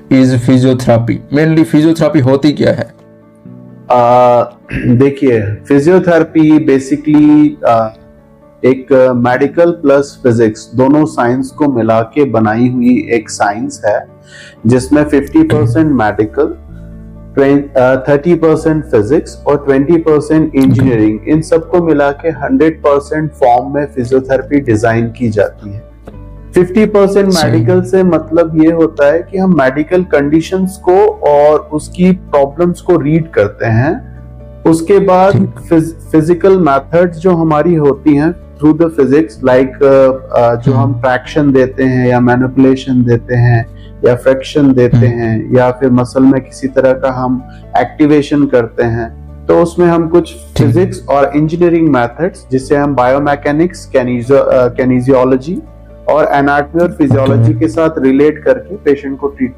is physiotherapy? Mainly physiotherapy होती क्या है? देखिए, फिजियोथेरेपी बेसिकली एक मेडिकल प्लस फिजिक्स दोनों साइंस को मिला के बनाई हुई एक साइंस है, जिसमें 50% मेडिकल, 30% फिजिक्स और 20% इंजीनियरिंग, इन सबको मिला के 100% फॉर्म में फिजियोथेरेपी डिजाइन की जाती है। 50% मेडिकल से मतलब ये होता है कि हम मेडिकल कंडीशंस को और उसकी प्रॉब्लम्स को रीड करते हैं। उसके बाद फिजिकल मेथड्स जो हमारी होती हैं थ्रू द फिजिक्स, लाइक जो हम ट्रैक्शन देते हैं या मैनिपुलेशन देते हैं या फ्रिक्शन देते हैं या फिर मसल में किसी तरह का हम एक्टिवेशन करते हैं, तो उसमें हम कुछ फिजिक्स और इंजीनियरिंग मेथड्स, जिसे हम बायोमैकेनिक्स, किनेसियोलॉजी और एनाटॉमी और फिजियोलॉजी के साथ रिलेट करके पेशेंट को ट्रीट